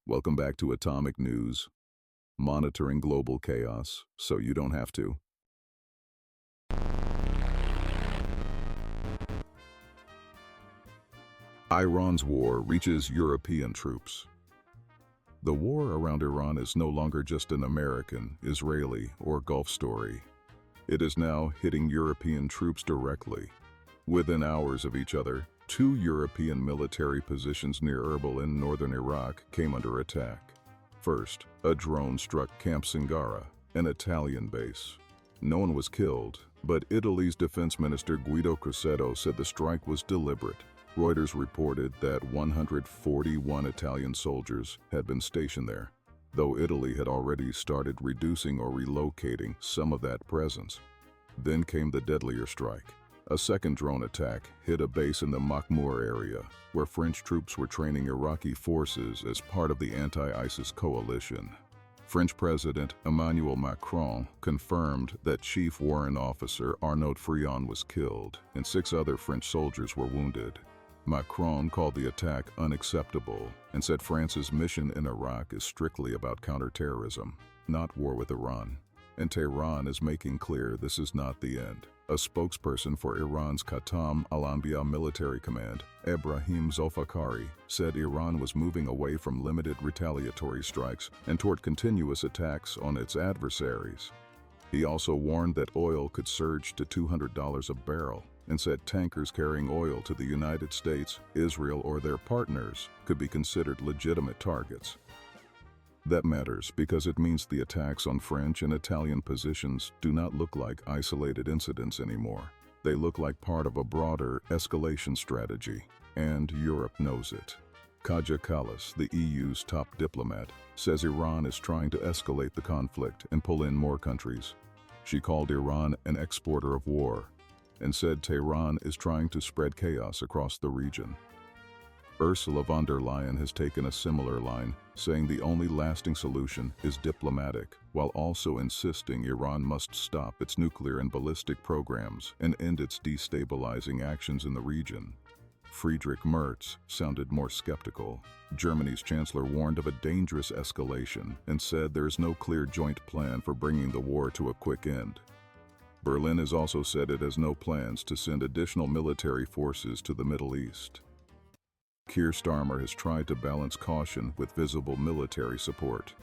Welcome back to Atomic News, monitoring global chaos so you don't have to. Iran's war reaches European troops. The war around Iran is no longer just an American, Israeli, or Gulf story. It is now hitting European troops directly. Within hours of each other, two European military positions near Erbil in northern Iraq came under attack. First, a drone struck Camp Singara, an Italian base. No one was killed, but Italy's Defense Minister Guido Crosetto said the strike was deliberate. Reuters reported that 141 Italian soldiers had been stationed there, though Italy had already started reducing or relocating some of that presence. Then came the deadlier strike. A second drone attack hit a base in the Makhmur area, where French troops were training Iraqi forces as part of the anti-ISIS coalition. French President Emmanuel Macron confirmed that Chief Warrant Officer Arnaud Frion was killed and 6 other French soldiers were wounded. Macron called the attack unacceptable and said France's mission in Iraq is strictly about counterterrorism, not war with Iran. And Tehran is making clear this is not the end. A spokesperson for Iran's Qatam al-Anbiya military command, Ebrahim Zolfakhari, said Iran was moving away from limited retaliatory strikes and toward continuous attacks on its adversaries. He also warned that oil could surge to $200 a barrel and said tankers carrying oil to the United States, Israel, or their partners could be considered legitimate targets. That matters because it means the attacks on French and Italian positions do not look like isolated incidents anymore. They look like part of a broader escalation strategy, and Europe knows it. Kaja Kallas, the EU's top diplomat, says Iran is trying to escalate the conflict and pull in more countries. She called Iran an exporter of war and said Tehran is trying to spread chaos across the region. Ursula von der Leyen has taken a similar line, saying the only lasting solution is diplomatic, while also insisting Iran must stop its nuclear and ballistic programs and end its destabilizing actions in the region. Friedrich Merz sounded more skeptical. Germany's chancellor warned of a dangerous escalation and said there is no clear joint plan for bringing the war to a quick end. Berlin has also said it has no plans to send additional military forces to the Middle East. Keir Starmer has tried to balance caution with visible military support.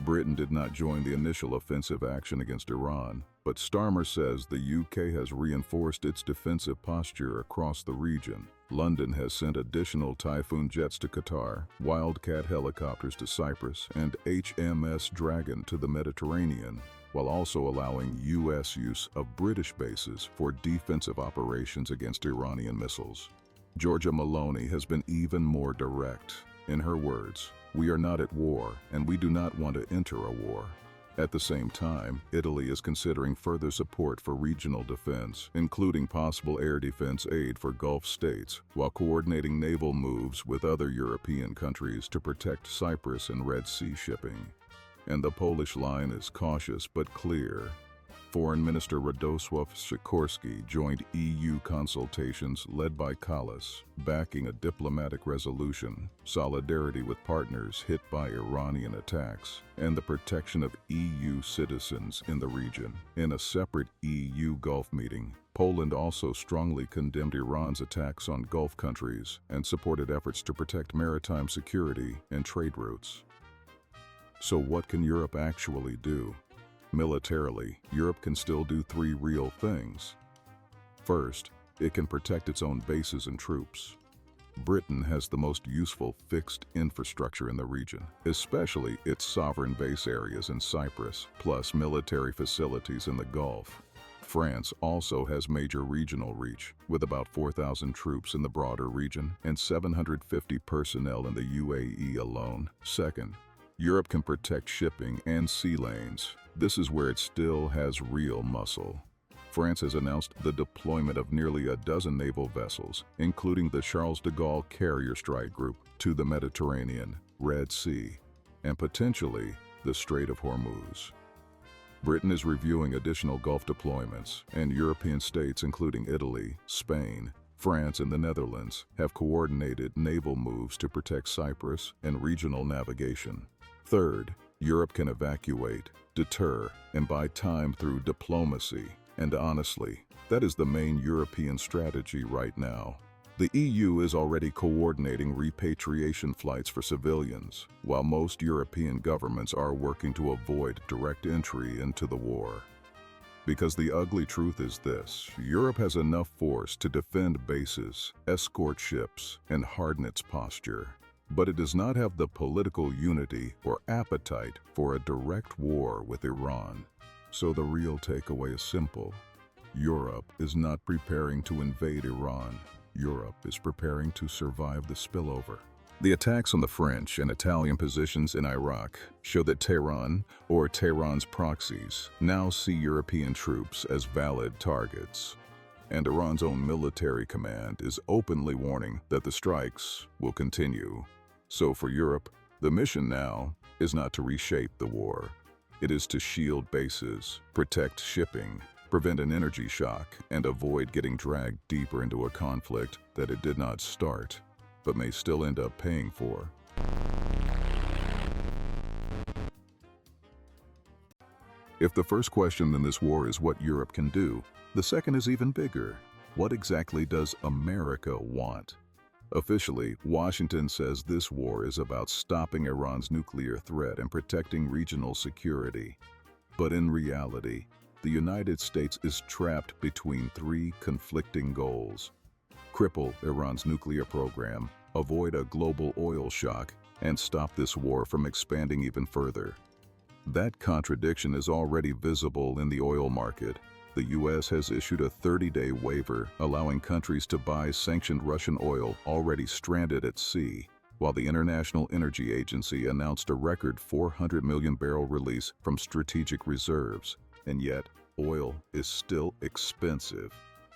Britain did not join the initial offensive action against Iran, but Starmer says the UK has reinforced its defensive posture across the region. London has sent additional Typhoon jets to Qatar, Wildcat helicopters to Cyprus, and HMS Dragon to the Mediterranean, while also allowing U.S. use of British bases for defensive operations against Iranian missiles. Giorgia Meloni has been even more direct. In her words, "We are not at war, and we do not want to enter a war." At the same time, Italy is considering further support for regional defense, including possible air defense aid for Gulf states, while coordinating naval moves with other European countries to protect Cyprus and Red Sea shipping. And the Polish line is cautious but clear. Foreign Minister Radosław Sikorski joined EU consultations led by Kallas, backing a diplomatic resolution, solidarity with partners hit by Iranian attacks, and the protection of EU citizens in the region. In a separate EU Gulf meeting, Poland also strongly condemned Iran's attacks on Gulf countries and supported efforts to protect maritime security and trade routes. So what can Europe actually do? Militarily, Europe can still do 3 real things. First, it can protect its own bases and troops. Britain has the most useful fixed infrastructure in the region, especially its sovereign base areas in Cyprus, plus military facilities in the Gulf. France also has major regional reach, with about 4,000 troops in the broader region and 750 personnel in the UAE alone. Second, Europe can protect shipping and sea lanes. This is where it still has real muscle. France has announced the deployment of nearly a dozen naval vessels, including the Charles de Gaulle Carrier Strike Group, to the Mediterranean, Red Sea, and potentially the Strait of Hormuz. Britain is reviewing additional Gulf deployments, and European states including Italy, Spain, France and the Netherlands have coordinated naval moves to protect Cyprus and regional navigation. Third, Europe can evacuate, deter, and buy time through diplomacy. And honestly, that is the main European strategy right now. The EU is already coordinating repatriation flights for civilians, while most European governments are working to avoid direct entry into the war. Because the ugly truth is this: Europe has enough force to defend bases, escort ships, and harden its posture. But it does not have the political unity or appetite for a direct war with Iran. So the real takeaway is simple. Europe is not preparing to invade Iran. Europe is preparing to survive the spillover. The attacks on the French and Italian positions in Iraq show that Tehran, or Tehran's proxies, now see European troops as valid targets. And Iran's own military command is openly warning that the strikes will continue. So for Europe, the mission now is not to reshape the war. It is to shield bases, protect shipping, prevent an energy shock, and avoid getting dragged deeper into a conflict that it did not start, but may still end up paying for. If the first question in this war is what Europe can do, the second is even bigger. What exactly does America want? Officially, Washington says this war is about stopping Iran's nuclear threat and protecting regional security. But in reality, the United States is trapped between three conflicting goals: cripple Iran's nuclear program, avoid a global oil shock, and stop this war from expanding even further. That contradiction is already visible in the oil market. The U.S. has issued a 30-day waiver allowing countries to buy sanctioned Russian oil already stranded at sea, while the International Energy Agency announced a record 400 million barrel release from strategic reserves. And yet, oil is still expensive.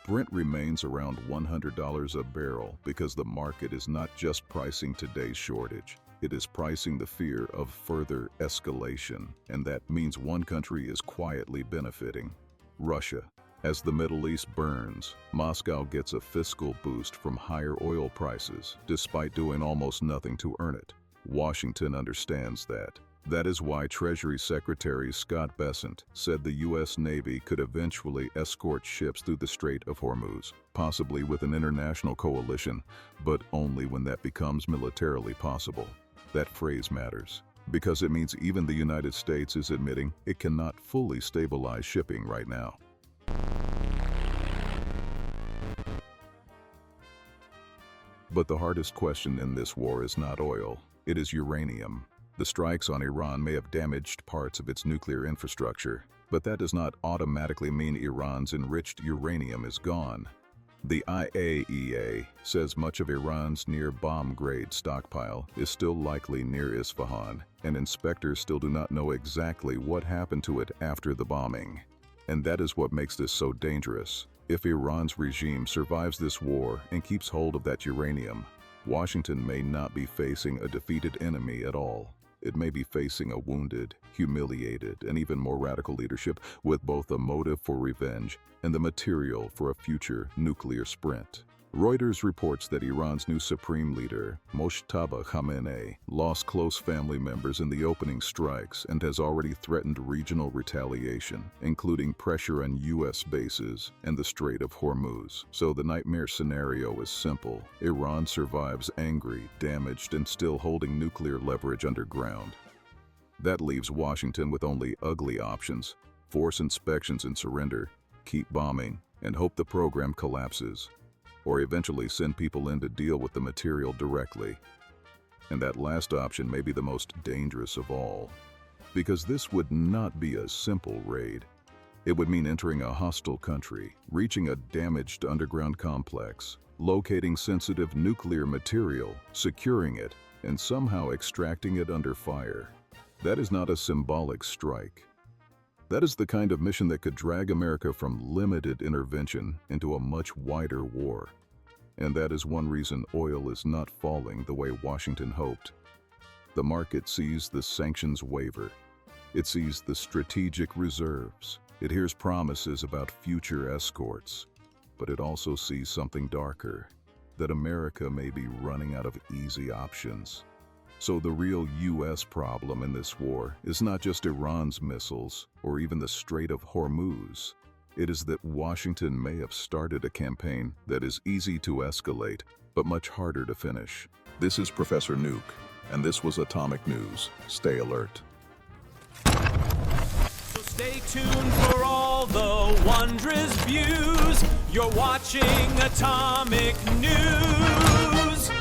Brent remains around $100 a barrel because the market is not just pricing today's shortage. It is pricing the fear of further escalation, and that means one country is quietly benefiting: Russia. As the Middle East burns, Moscow gets a fiscal boost from higher oil prices, despite doing almost nothing to earn it. Washington understands that. That is why Treasury Secretary Scott Bessent said the U.S. Navy could eventually escort ships through the Strait of Hormuz, possibly with an international coalition, but only when that becomes militarily possible. That phrase matters, because it means even the United States is admitting it cannot fully stabilize shipping right now. But the hardest question in this war is not oil, it is uranium. The strikes on Iran may have damaged parts of its nuclear infrastructure, but that does not automatically mean Iran's enriched uranium is gone. The IAEA says much of Iran's near bomb-grade stockpile is still likely near Isfahan, and inspectors still do not know exactly what happened to it after the bombing. And that is what makes this so dangerous. If Iran's regime survives this war and keeps hold of that uranium, Washington may not be facing a defeated enemy at all. It may be facing a wounded, humiliated, and even more radical leadership with both a motive for revenge and the material for a future nuclear sprint. Reuters reports that Iran's new supreme leader, Mojtaba Khamenei, lost close family members in the opening strikes and has already threatened regional retaliation, including pressure on U.S. bases and the Strait of Hormuz. So the nightmare scenario is simple. Iran survives angry, damaged, and still holding nuclear leverage underground. That leaves Washington with only ugly options: force inspections and surrender, keep bombing, and hope the program collapses, or eventually send people in to deal with the material directly. And that last option may be the most dangerous of all, because this would not be a simple raid. It would mean entering a hostile country, reaching a damaged underground complex, locating sensitive nuclear material, securing it, and somehow extracting it under fire. That is not a symbolic strike. That is the kind of mission that could drag America from limited intervention into a much wider war. And that is one reason oil is not falling the way Washington hoped. The market sees the sanctions waiver. It sees the strategic reserves. It hears promises about future escorts. but it also sees something darker, that America may be running out of easy options. So the real U.S. problem in this war is not just Iran's missiles or even the Strait of Hormuz. It is that Washington may have started a campaign that is easy to escalate, but much harder to finish. This is Professor Nuke, and this was Atomic News. Stay alert. So stay tuned for all the wondrous views. You're watching Atomic News.